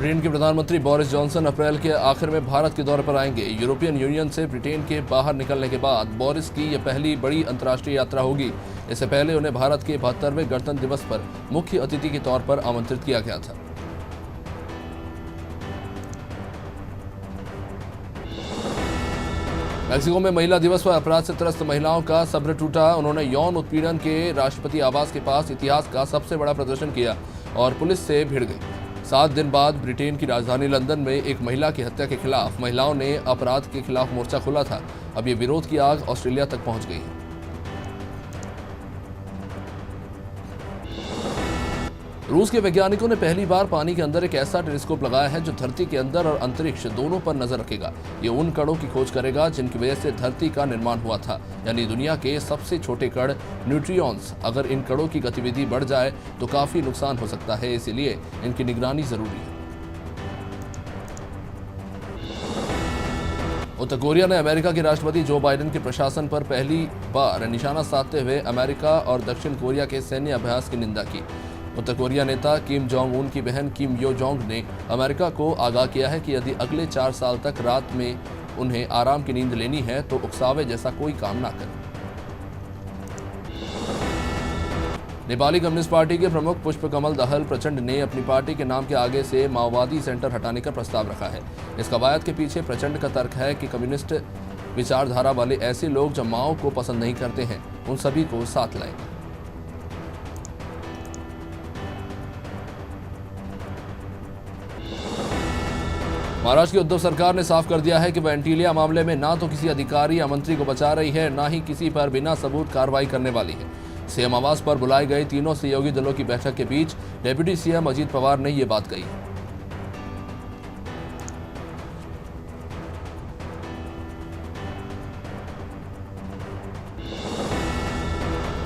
Britain के प्रधानमंत्री Boris Johnson अप्रैल के आखिर में भारत के दौरे पर आएंगे। यूरोपियन यूनियन से ब्रिटेन के बाहर निकलने के बाद बोरिस की यह पहली बड़ी अंतर्राष्ट्रीय यात्रा होगी। इससे पहले उन्हें भारत के 72वें गणतंत्र दिवस पर मुख्य अतिथि के तौर पर आमंत्रित किया गया था। मैक्सिको में महिला दिवस पर अपराध से त्रस्त महिलाओं का सब्र टूटा। उन्होंने यौन उत्पीड़न के राष्ट्रपति आवास के पास इतिहास का सबसे बड़ा प्रदर्शन किया और पुलिस से भिड़ गई। 7 दिन बाद ब्रिटेन की राजधानी लंदन में एक महिला की हत्या के खिलाफ महिलाओं ने अपराध के खिलाफ मोर्चा खोला था। अब ये विरोध की आग ऑस्ट्रेलिया तक पहुंच गई है। रूस के वैज्ञानिकों ने पहली बार पानी के अंदर एक ऐसा टेलीस्कोप लगाया है जो धरती के अंदर और अंतरिक्ष दोनों पर नजर रखेगा। ये उन कणों की खोज करेगा जिनकी वजह से धरती का निर्माण हुआ था, यानी दुनिया के सबसे छोटे कण न्यूट्रियॉन्स। अगर इन कणों की गतिविधि बढ़ जाए तो काफी नुकसान हो सकता है, इसीलिए इनकी निगरानी जरूरी है। उत्तर कोरिया ने अमेरिका के राष्ट्रपति जो बाइडेन के प्रशासन पर पहली बार निशाना साधते हुए अमेरिका और दक्षिण कोरिया के सैन्य अभ्यास की निंदा की। उत्तर कोरिया नेता किम जोंग उन की बहन किम यो जोंग ने अमेरिका को आगाह किया है कि यदि अगले 4 साल तक रात में उन्हें आराम की नींद लेनी है तो उकसावे जैसा कोई काम ना करें। नेपाली कम्युनिस्ट पार्टी के प्रमुख पुष्पकमल दाहाल प्रचंड ने अपनी पार्टी के नाम के आगे से माओवादी सेंटर हटाने का प्रस्ताव रखा है। इस कवायद के पीछे प्रचंड का तर्क है कि कम्युनिस्ट विचारधारा वाले ऐसे लोग जो माओ को पसंद नहीं करते हैं, उन सभी को साथ लाएंगे। महाराष्ट्र की उद्धव सरकार ने साफ कर दिया है कि वह एंटीलिया मामले में ना तो किसी अधिकारी या मंत्री को बचा रही है, ना ही किसी पर बिना सबूत कार्रवाई करने वाली है। सीएम आवास पर बुलाए गए तीनों सहयोगी दलों की बैठक के बीच डेप्यूटी सीएम अजीत पवार ने यह बात कही।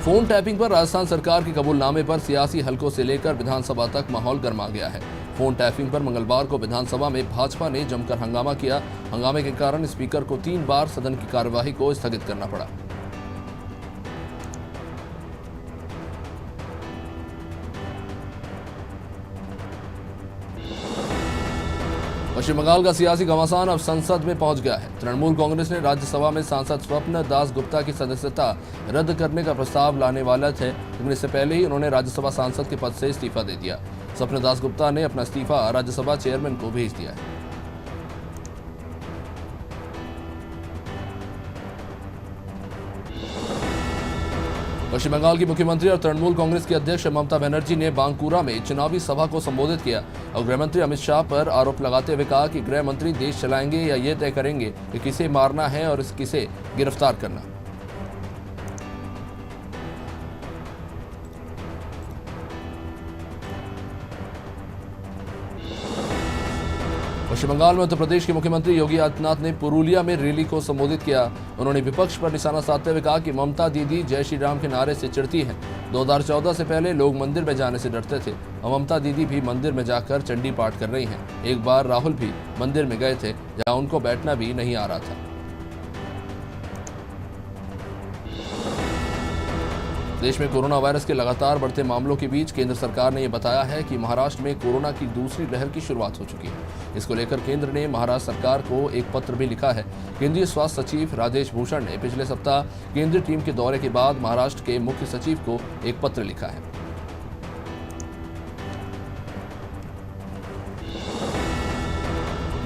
फोन टैपिंग पर राजस्थान सरकार के कबूलनामे पर सियासी हलकों से लेकर विधानसभा तक माहौल गर्मा गया है। फोन टैपिंग पर मंगलवार को विधानसभा में भाजपा ने जमकर हंगामा किया। हंगामे के कारण स्पीकर को 3 बार सदन की कार्यवाही को स्थगित करना पड़ा। पश्चिम बंगाल का सियासी घमासान अब संसद में पहुंच गया है। तृणमूल कांग्रेस ने राज्यसभा में सांसद स्वप्न दास गुप्ता की सदस्यता रद्द करने का प्रस्ताव लाने वाला थे, लेकिन इससे पहले ही उन्होंने राज्यसभा सांसद के पद से इस्तीफा दे दिया। स्वप्न दास गुप्ता ने अपना इस्तीफा राज्यसभा चेयरमैन को भेज दिया है। पश्चिम बंगाल की मुख्यमंत्री और तृणमूल कांग्रेस की अध्यक्ष ममता बनर्जी ने बांकुरा में चुनावी सभा को संबोधित किया और गृहमंत्री अमित शाह पर आरोप लगाते हुए कहा कि गृह मंत्री देश चलाएंगे या ये तय करेंगे कि किसे मारना है और किसे गिरफ्तार करना। पश्चिम बंगाल में उत्तर प्रदेश के मुख्यमंत्री योगी आदित्यनाथ ने पुरुलिया में रैली को संबोधित किया। उन्होंने विपक्ष पर निशाना साधते हुए कहा कि ममता दीदी जय श्री राम के नारे से चिढ़ती हैं। 2014 से पहले लोग मंदिर में जाने से डरते थे और ममता दीदी भी मंदिर में जाकर चंडी पाठ कर रही हैं। एक बार राहुल भी मंदिर में गए थे जहां उनको बैठना भी नहीं आ रहा था। देश में कोरोना वायरस के लगातार बढ़ते मामलों के बीच केंद्र सरकार ने यह बताया है कि महाराष्ट्र में कोरोना की दूसरी लहर की शुरुआत हो चुकी है। इसको लेकर केंद्र ने महाराष्ट्र सरकार को एक पत्र भी लिखा है। केंद्रीय स्वास्थ्य सचिव राजेश भूषण ने पिछले सप्ताह केंद्रीय टीम के दौरे के बाद महाराष्ट्र के मुख्य सचिव को एक पत्र लिखा है।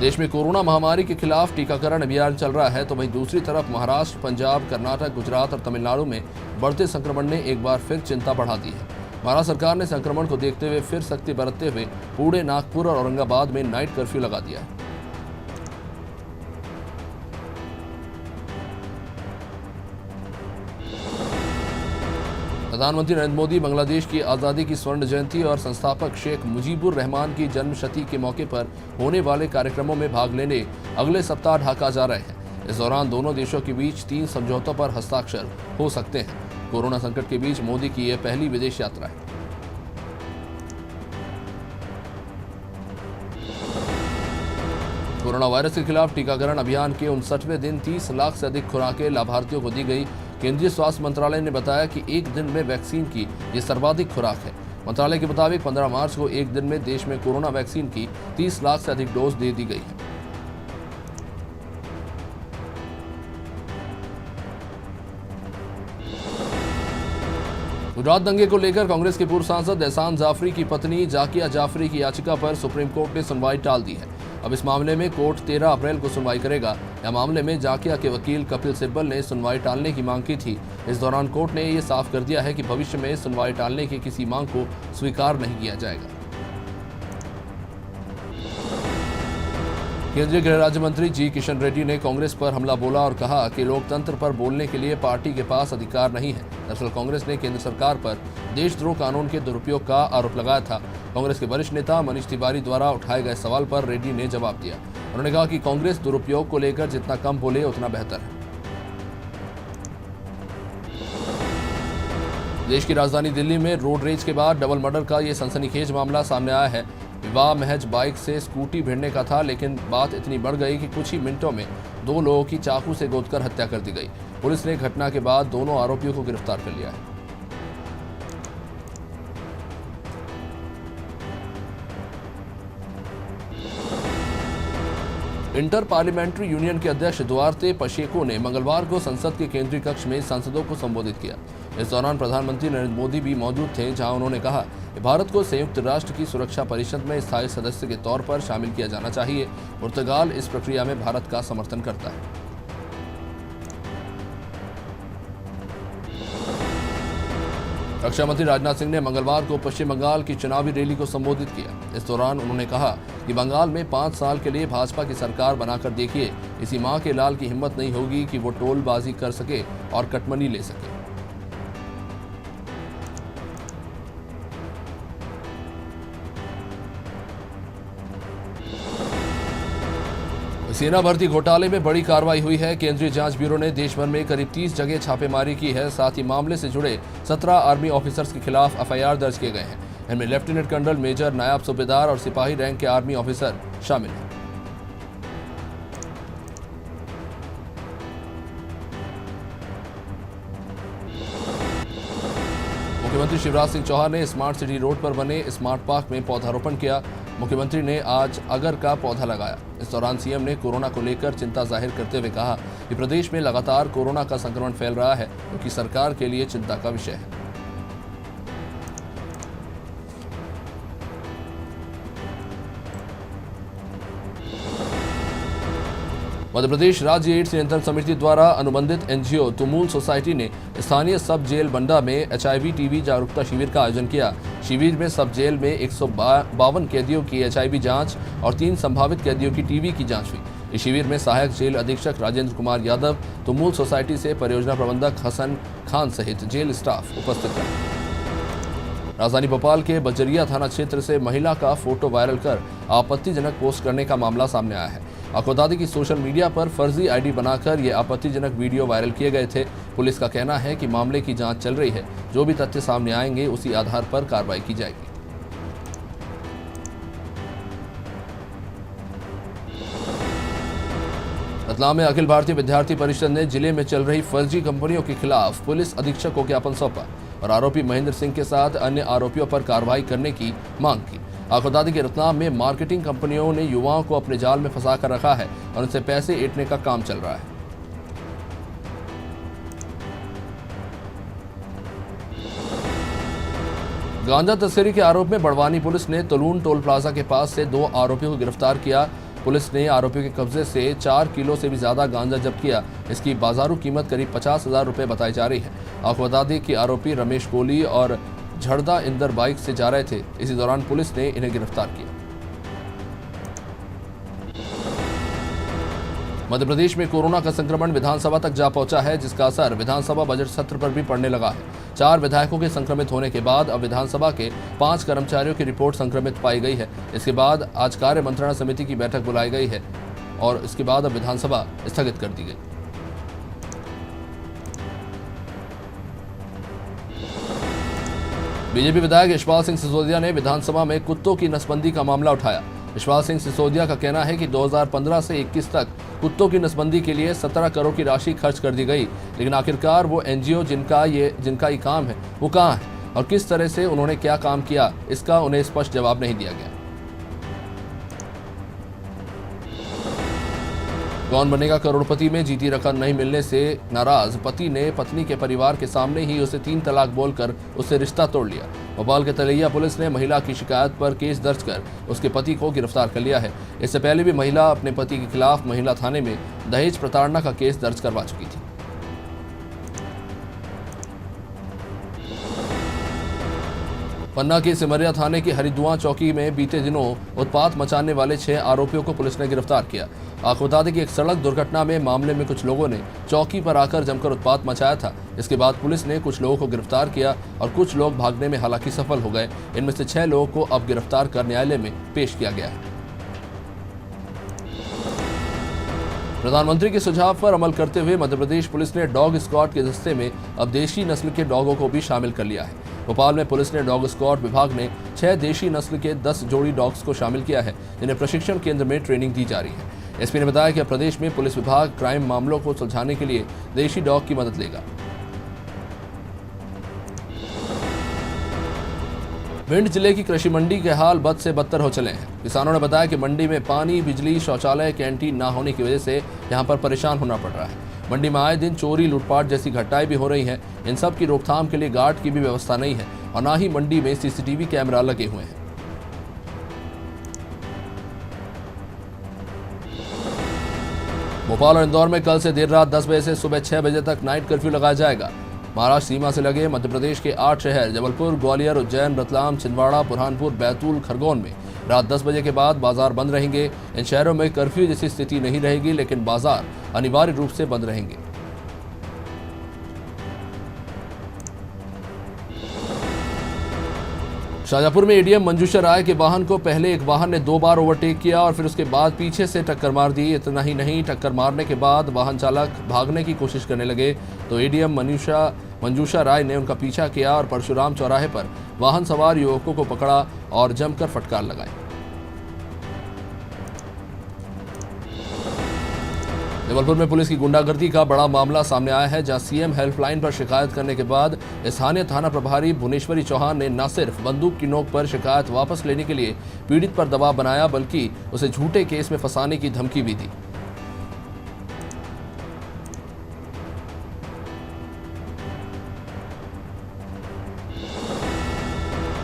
देश में कोरोना महामारी के खिलाफ टीकाकरण अभियान चल रहा है, तो वहीं दूसरी तरफ महाराष्ट्र, पंजाब, कर्नाटक, गुजरात और तमिलनाडु में बढ़ते संक्रमण ने एक बार फिर चिंता बढ़ा दी है। महाराष्ट्र सरकार ने संक्रमण को देखते हुए फिर सख्ती बरतते हुए पुणे, नागपुर और औरंगाबाद में नाइट कर्फ्यू लगा दिया है। प्रधानमंत्री नरेंद्र मोदी बांग्लादेश की आज़ादी की स्वर्ण जयंती और संस्थापक शेख मुजीबुर रहमान की जन्मशती के मौके पर होने वाले कार्यक्रमों में भाग लेने अगले सप्ताह ढाका जा रहे हैं। इस दौरान दोनों देशों के बीच 3 समझौतों पर हस्ताक्षर हो सकते हैं। कोरोना संकट के बीच मोदी की यह पहली विदेश यात्रा है। कोरोना वायरस के खिलाफ टीकाकरण अभियान के 59वें दिन 30 लाख से अधिक खुराकें लाभार्थियों को दी गई। केंद्रीय स्वास्थ्य मंत्रालय ने बताया कि एक दिन में वैक्सीन की ये सर्वाधिक खुराक है। मंत्रालय के मुताबिक 15 मार्च को एक दिन में देश में कोरोना वैक्सीन की 30 लाख से अधिक डोज दे दी गई है। गुजरात दंगे को लेकर कांग्रेस के पूर्व सांसद एहसान जाफरी की पत्नी जाकिया जाफरी की याचिका पर सुप्रीम कोर्ट ने सुनवाई टाल दी है। अब इस मामले में कोर्ट 13 अप्रैल को सुनवाई करेगा। यह मामले में जाकिया के वकील कपिल सिब्बल ने सुनवाई टालने की मांग की थी। इस दौरान कोर्ट ने यह साफ कर दिया है कि भविष्य में सुनवाई टालने की किसी मांग को स्वीकार नहीं किया जाएगा। केंद्रीय गृह राज्य मंत्री जी किशन रेड्डी ने कांग्रेस पर हमला बोला और कहा कि लोकतंत्र पर बोलने के लिए पार्टी के पास अधिकार नहीं है। दरअसल कांग्रेस ने केंद्र सरकार पर देशद्रोह कानून के दुरुपयोग का आरोप लगाया था। कांग्रेस के वरिष्ठ नेता मनीष तिवारी द्वारा उठाए गए सवाल पर रेड्डी ने जवाब दिया। उन्होंने कहा कि कांग्रेस दुरुपयोग को लेकर जितना कम बोले उतना बेहतर है। देश की राजधानी दिल्ली में रोड रेज के बाद डबल मर्डर का ये सनसनीखेज मामला सामने आया है। विवाह महज बाइक से स्कूटी भिड़ने का था, लेकिन बात इतनी बढ़ गई कि कुछ ही मिनटों में 2 लोगों की चाकू से गोदकर हत्या कर दी गई। पुलिस ने घटना के बाद दोनों आरोपियों को गिरफ्तार कर लिया है। इंटर पार्लियामेंट्री यूनियन के अध्यक्ष दुआर्ते पशेको ने मंगलवार को संसद के केंद्रीय कक्ष में सांसदों को संबोधित किया। इस दौरान प्रधानमंत्री नरेंद्र मोदी भी मौजूद थे, जहां उन्होंने कहा कि भारत को संयुक्त राष्ट्र की सुरक्षा परिषद में स्थायी सदस्य के तौर पर शामिल किया जाना चाहिए। पुर्तगाल इस प्रक्रिया में भारत का समर्थन करता है। रक्षा मंत्री राजनाथ सिंह ने मंगलवार को पश्चिम बंगाल की चुनावी रैली को संबोधित किया। इस दौरान उन्होंने कहा कि बंगाल में 5 साल के लिए भाजपा की सरकार बनाकर देखिए, किसी मां के लाल की हिम्मत नहीं होगी कि वो टोलबाजी कर सके और कटमनी ले सके। सेना भर्ती घोटाले में बड़ी कार्रवाई हुई है। केंद्रीय जांच ब्यूरो ने देश भर में करीब 30 जगह छापेमारी की है। साथ ही मामले से जुड़े 17 आर्मी ऑफिसर्स के खिलाफ एफआईआर दर्ज किए गए हैं। इनमें लेफ्टिनेंट कर्नल, मेजर, नायब सूबेदार और सिपाही रैंक के आर्मी ऑफिसर शामिल हैं। मुख्यमंत्री शिवराज सिंह चौहान ने स्मार्ट सिटी रोड पर बने स्मार्ट पार्क में पौधारोपण किया। मुख्यमंत्री ने आज अगर का पौधा लगाया। इस दौरान सीएम ने कोरोना को लेकर चिंता जाहिर करते हुए कहा कि प्रदेश में लगातार कोरोना का संक्रमण फैल रहा है, जो कि सरकार के लिए चिंता का विषय है। मध्य प्रदेश राज्य एड्स नियंत्रण समिति द्वारा अनुबंधित एनजीओ तुमूल सोसाइटी ने स्थानीय सब जेल बंडा में एचआईवी टीबी जागरूकता शिविर का आयोजन किया। शिविर में सब जेल में 152 कैदियों की एचआईवी जांच और 3 संभावित कैदियों की टीबी की जांच हुई। इस शिविर में सहायक जेल अधीक्षक राजेंद्र कुमार यादव, तुमूल सोसाइटी से परियोजना प्रबंधक हसन खान सहित जेल स्टाफ उपस्थित रहे। राजधानी भोपाल के बजरिया थाना क्षेत्र से महिला का फोटो वायरल कर आपत्तिजनक पोस्ट करने का मामला सामने आया है। आपको बता दें कि सोशल मीडिया पर फर्जी आईडी बनाकर ये आपत्तिजनक वीडियो वायरल किए गए थे। पुलिस का कहना है कि मामले की जांच चल रही है। जो भी तथ्य सामने आएंगे उसी आधार पर कार्रवाई की जाएगी। रतलाम में अखिल भारतीय विद्यार्थी परिषद ने जिले में चल रही फर्जी कंपनियों के खिलाफ पुलिस अधीक्षक को ज्ञापन सौंपा और आरोपी महेंद्र सिंह के साथ अन्य आरोपियों पर कार्रवाई करने की मांग की। आपको बता दें कि रतलाम में मार्केटिंग कंपनियों ने युवाओं को अपने जाल में फंसा कर रखा है और उनसे पैसे ऐंठने का काम चल रहा है। गांजा तस्करी के आरोप में बड़वानी पुलिस ने तलून टोल प्लाजा के पास से 2 आरोपियों को गिरफ्तार किया। पुलिस ने आरोपियों के कब्जे से 4 किलो से भी ज्यादा गांजा जब्त किया। इसकी बाजारू कीमत करीब 50,000 रुपए बताई जा रही है। आपको बता दें कि आरोपी रमेश कोहली और झड़दा इंदर बाइक से जा रहे थे। इसी दौरान पुलिस ने इन्हें गिरफ्तार किया। मध्य प्रदेश में कोरोना का संक्रमण विधानसभा तक जा पहुंचा है, जिसका असर विधानसभा बजट सत्र पर भी पड़ने लगा है। 4 विधायकों के संक्रमित होने के बाद अब विधानसभा के 5 कर्मचारियों की रिपोर्ट संक्रमित पाई गई है। इसके बाद आज कार्य मंत्रणा समिति की बैठक बुलाई गई है और इसके बाद अब विधानसभा स्थगित कर दी गई। बीजेपी विधायक यशपाल सिंह सिसोदिया ने विधानसभा में कुत्तों की नसबंदी का मामला उठाया। यशपाल सिंह सिसोदिया का कहना है कि 2015 से 21 तक कुत्तों की नसबंदी के लिए 17 करोड़ की राशि खर्च कर दी गई, लेकिन आखिरकार वो एनजीओ जिनका ये काम है वो कहाँ है। और किस तरह से उन्होंने क्या काम किया, इसका उन्हें स्पष्ट जवाब नहीं दिया गया। कौन बनेगा करोड़पति में जीती रकम नहीं मिलने से नाराज पति ने पत्नी के परिवार के सामने ही उसे 3 तलाक बोलकर उससे रिश्ता तोड़ लिया। भोपाल के तलैया पुलिस ने महिला की शिकायत पर केस दर्ज कर उसके पति को गिरफ्तार कर लिया है। इससे पहले भी महिला अपने पति के खिलाफ महिला थाने में दहेज प्रताड़ना का केस दर्ज करवा चुकी थी। पन्ना के सिमरिया थाने की हरिद्वार चौकी में बीते दिनों उत्पात मचाने वाले 6 आरोपियों को पुलिस ने गिरफ्तार किया। आपको बता दें कि एक सड़क दुर्घटना में मामले में कुछ लोगों ने चौकी पर आकर जमकर उत्पात मचाया था। इसके बाद पुलिस ने कुछ लोगों को गिरफ्तार किया और कुछ लोग भागने में हालांकि सफल हो गए। इनमें से 6 लोगों को अब गिरफ्तार कर न्यायालय में पेश किया गया है। प्रधानमंत्री के सुझाव पर अमल करते हुए मध्य प्रदेश पुलिस ने डॉग स्क्वाड के दस्ते में अब देशी नस्ल के डॉगों को भी शामिल कर लिया है। भोपाल में पुलिस ने डॉग स्क्वाड विभाग ने 6 देशी नस्ल के 10 जोड़ी डॉग्स को शामिल किया है, जिन्हें प्रशिक्षण केंद्र में ट्रेनिंग दी जा रही है। एसपी ने बताया कि प्रदेश में पुलिस विभाग क्राइम मामलों को सुलझाने के लिए देशी डॉग की मदद लेगा। भिंड जिले की कृषि मंडी के हाल बद से बदतर हो चले हैं। किसानों ने बताया कि मंडी में पानी, बिजली, शौचालय, कैंटीन न होने की वजह से यहां पर परेशान होना पड़ रहा है। मंडी में आए दिन चोरी, लूटपाट जैसी घटनाएं भी हो रही हैं। इन सब की रोकथाम के लिए गार्ड की भी व्यवस्था नहीं है और न ही मंडी में सीसीटीवी कैमरा लगे हुए हैं। भोपाल और इंदौर में कल से देर रात 10 बजे से सुबह 6 बजे तक नाइट कर्फ्यू लगाया जाएगा। महाराष्ट्र सीमा से लगे मध्य प्रदेश के 8 शहर जबलपुर, ग्वालियर, उज्जैन, रतलाम, छिंदवाड़ा, बुरहानपुर, बैतूल, खरगोन में रात 10 बजे के बाद बाजार बंद रहेंगे। इन शहरों में कर्फ्यू जैसी स्थिति नहीं रहेगी, लेकिन बाजार अनिवार्य रूप से बंद रहेंगे। शाजापुर में एडीएम मंजूषा राय के वाहन को पहले एक वाहन ने 2 बार ओवरटेक किया और फिर उसके बाद पीछे से टक्कर मार दी। इतना ही नहीं, टक्कर मारने के बाद वाहन चालक भागने की कोशिश करने लगे तो एडीएम मंजूषा राय ने उनका पीछा किया और परशुराम चौराहे पर वाहन सवार युवकों को पकड़ा और जमकर फटकार लगाई। जबलपुर में पुलिस की गुंडागर्दी का बड़ा मामला सामने आया है, जहां सीएम हेल्पलाइन पर शिकायत करने के बाद स्थानीय थाना प्रभारी भुवनेश्वरी चौहान ने न सिर्फ बंदूक की नोक पर शिकायत वापस लेने के लिए पीड़ित पर दबाव बनाया, बल्कि उसे झूठे केस में फंसाने की धमकी भी दी।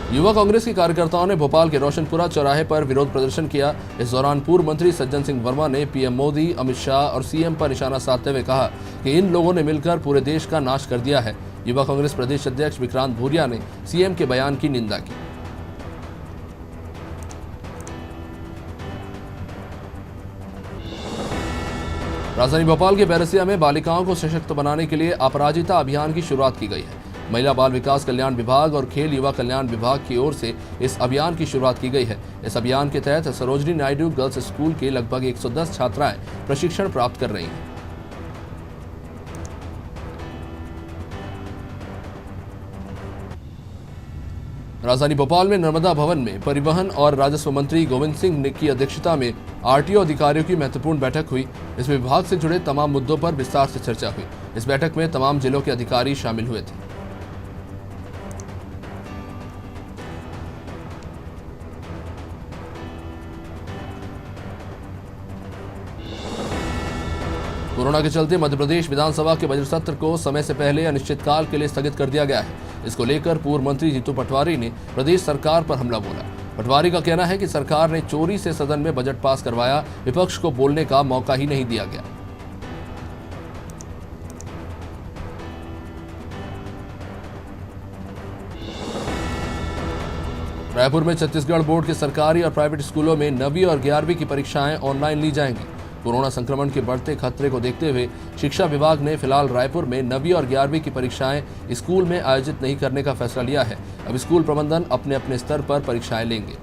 युवा कांग्रेस के कार्यकर्ताओं ने भोपाल के रोशनपुरा चौराहे पर विरोध प्रदर्शन किया। इस दौरान पूर्व मंत्री सज्जन सिंह वर्मा ने पीएम मोदी, अमित शाह और सीएम पर निशाना साधते हुए कहा कि इन लोगों ने मिलकर पूरे देश का नाश कर दिया है। युवा कांग्रेस प्रदेश अध्यक्ष विक्रांत भूरिया ने सीएम के बयान की निंदा की। राजधानी भोपाल के बैरसिया में बालिकाओं को सशक्त बनाने के लिए अपराजिता अभियान की शुरुआत की गई है। महिला बाल विकास कल्याण विभाग और खेल युवा कल्याण विभाग की ओर से इस अभियान की शुरुआत की गई है। इस अभियान के तहत सरोजनी नायडू गर्ल्स स्कूल के लगभग 110 छात्राएं प्रशिक्षण प्राप्त कर रही हैं। राजधानी भोपाल में नर्मदा भवन में परिवहन और राजस्व मंत्री गोविंद सिंह की अध्यक्षता में आरटीओ अधिकारियों की महत्वपूर्ण बैठक हुई। इसमें विभाग से जुड़े तमाम मुद्दों पर विस्तार से चर्चा हुई। इस बैठक में तमाम जिलों के अधिकारी शामिल हुए थे। कोरोना के चलते मध्य प्रदेश विधानसभा के बजट सत्र को समय से पहले अनिश्चितकाल के लिए स्थगित कर दिया गया है। इसको लेकर पूर्व मंत्री जीतू पटवारी ने प्रदेश सरकार पर हमला बोला। पटवारी का कहना है कि सरकार ने चोरी से सदन में बजट पास करवाया, विपक्ष को बोलने का मौका ही नहीं दिया गया। रायपुर में छत्तीसगढ़ बोर्ड के सरकारी और प्राइवेट स्कूलों में 9वीं और 11वीं की परीक्षाएं ऑनलाइन ली जाएंगी। कोरोना संक्रमण के बढ़ते खतरे को देखते हुए शिक्षा विभाग ने फिलहाल रायपुर में 9वीं और 11वीं की परीक्षाएं स्कूल में आयोजित नहीं करने का फैसला लिया है। अब स्कूल प्रबंधन अपने अपने स्तर पर परीक्षाएं लेंगे।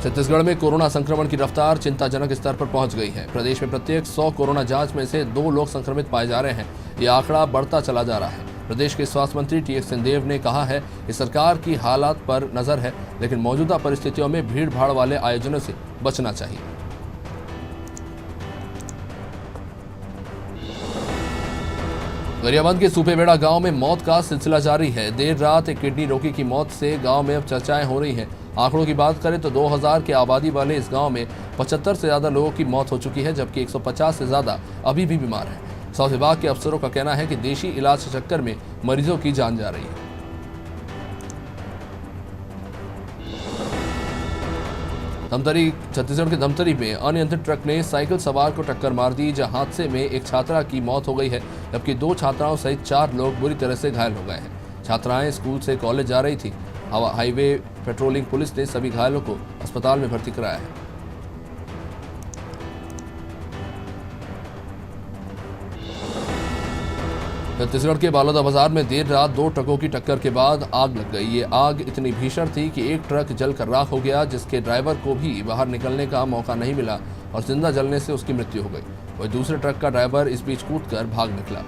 छत्तीसगढ़ में कोरोना संक्रमण की रफ्तार चिंताजनक स्तर पर पहुंच गई है। प्रदेश में प्रत्येक 100 कोरोना जांच में से 2 लोग संक्रमित पाए जा रहे हैं। यह आंकड़ा बढ़ता चला जा रहा है। प्रदेश के स्वास्थ्य मंत्री टीएस सिंहदेव ने कहा है कि सरकार की हालात पर नजर है, लेकिन मौजूदा परिस्थितियों में भीड़ भाड़ वाले आयोजनों से बचना चाहिए। गरियाबंद के सूपेबेड़ा गांव में मौत का सिलसिला जारी है। देर रात एक किडनी रोगी की मौत से गांव में अब चर्चाएं हो रही हैं। आंकड़ों की बात करें तो 2000 की आबादी वाले इस गांव में 75 से ज्यादा लोगों की मौत हो चुकी है, जबकि 150 से ज्यादा अभी भी बीमार हैं। स्वास्थ्य विभाग के अफसरों का कहना है कि देशी इलाज के चक्कर में मरीजों की जान जा रही है। छत्तीसगढ़ के धमतरी में अनियंत्रित ट्रक ने साइकिल सवार को टक्कर मार दी, जहां हादसे में एक छात्रा की मौत हो गई है, जबकि 2 छात्राओं सहित 4 लोग बुरी तरह से घायल हो गए हैं। छात्राएं स्कूल से कॉलेज जा रही थी। हाईवे पेट्रोलिंग पुलिस ने सभी घायलों को अस्पताल में भर्ती कराया है। छत्तीसगढ़ के बालोदा बाजार में देर रात 2 ट्रकों की टक्कर के बाद आग लग गई। ये आग इतनी भीषण थी कि एक ट्रक जलकर राख हो गया, जिसके ड्राइवर को भी बाहर निकलने का मौका नहीं मिला और जिंदा जलने से उसकी मृत्यु हो गई। वही दूसरे ट्रक का ड्राइवर इस बीच कूदकर भाग निकला।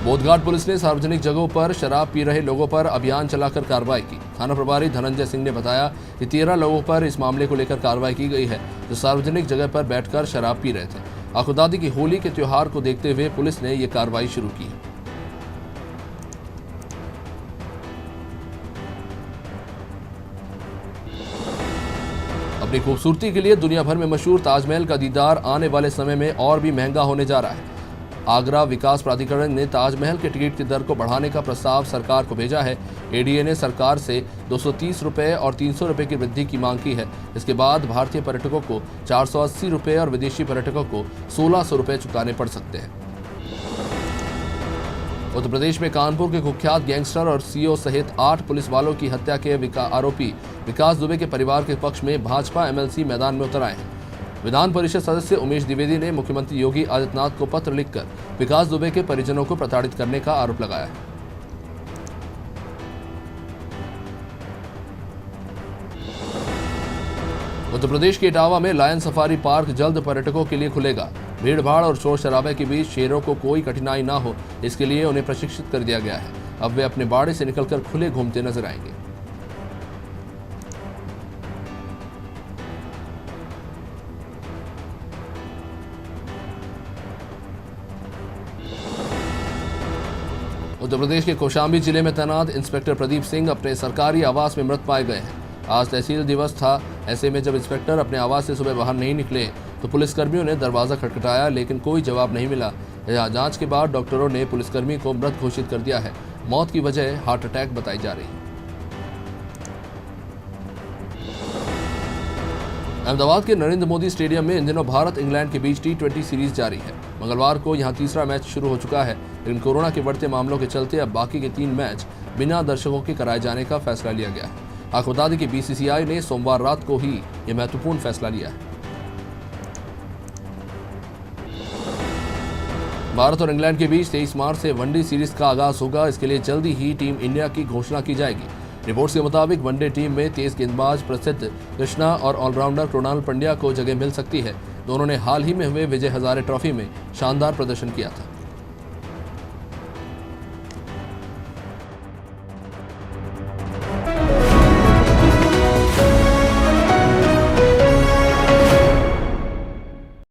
बोधघाट पुलिस ने सार्वजनिक जगहों पर शराब पी रहे लोगों पर अभियान चलाकर कार्रवाई की। थाना प्रभारी धनंजय सिंह ने बताया कि 13 लोगों पर इस मामले को लेकर कार्रवाई की गई है, जो सार्वजनिक जगह पर बैठकर शराब पी रहे थे। आखुदादी की होली के त्योहार को देखते हुए पुलिस ने यह कार्रवाई शुरू की है। अपनी खूबसूरती के लिए दुनिया भर में मशहूर ताजमहल का दीदार आने वाले समय में और भी महंगा होने जा रहा है। आगरा विकास प्राधिकरण ने ताजमहल के टिकट की दर को बढ़ाने का प्रस्ताव सरकार को भेजा है। एडीए ने सरकार से 230 रुपये और 300 रुपये की वृद्धि की मांग की है। इसके बाद भारतीय पर्यटकों को 480 रुपये और विदेशी पर्यटकों को 1600 रुपये चुकाने पड़ सकते हैं। उत्तर प्रदेश में कानपुर के कुख्यात गैंगस्टर और सीओ सहित 8 पुलिस वालों की हत्या के आरोपी विकास दुबे के परिवार के पक्ष में भाजपा एमएलसी मैदान में उतर आए हैं। विधान परिषद सदस्य उमेश द्विवेदी ने मुख्यमंत्री योगी आदित्यनाथ को पत्र लिखकर विकास दुबे के परिजनों को प्रताड़ित करने का आरोप लगाया है। उत्तर प्रदेश के इटावा में लायन सफारी पार्क जल्द पर्यटकों के लिए खुलेगा। भीड़भाड़ और शोर शराबे के बीच शेरों को कोई कठिनाई न हो, इसके लिए उन्हें प्रशिक्षित कर दिया गया है। अब वे अपने बाड़े से निकलकर खुले घूमते नजर आएंगे। उत्तर प्रदेश के कौशाम्बी जिले में तैनात इंस्पेक्टर प्रदीप सिंह अपने सरकारी आवास में मृत पाए गए हैं। आज तहसील दिवस था। ऐसे में जब इंस्पेक्टर अपने आवास से सुबह बाहर नहीं निकले तो पुलिसकर्मियों ने दरवाजा खटखटाया, लेकिन कोई जवाब नहीं मिला। जांच के बाद डॉक्टरों ने पुलिसकर्मी को मृत घोषित कर दिया है। मौत की वजह हार्ट अटैक बताई जा रही है। अहमदाबाद के नरेंद्र मोदी स्टेडियम में इन दिनों भारत इंग्लैंड के बीच T20 सीरीज जारी है। मंगलवार को यहां तीसरा मैच शुरू हो चुका है, लेकिन कोरोना के बढ़ते मामलों के चलते अब बाकी के 3 मैच बिना दर्शकों के कराए जाने का फैसला लिया गया है। आपको बता दें कि BCCI ने सोमवार रात को ही यह महत्वपूर्ण फैसला लिया है। भारत और इंग्लैंड के बीच 23 मार्च से वनडे सीरीज का आगाज होगा। इसके लिए जल्दी ही टीम इंडिया की घोषणा की जाएगी। रिपोर्ट्स के मुताबिक वनडे टीम में तेज गेंदबाज प्रसिद्ध कृष्णा और ऑलराउंडर कृणाल पंड्या को जगह मिल सकती है। दोनों ने हाल ही में हुए विजय हजारे ट्रॉफी में शानदार प्रदर्शन किया था।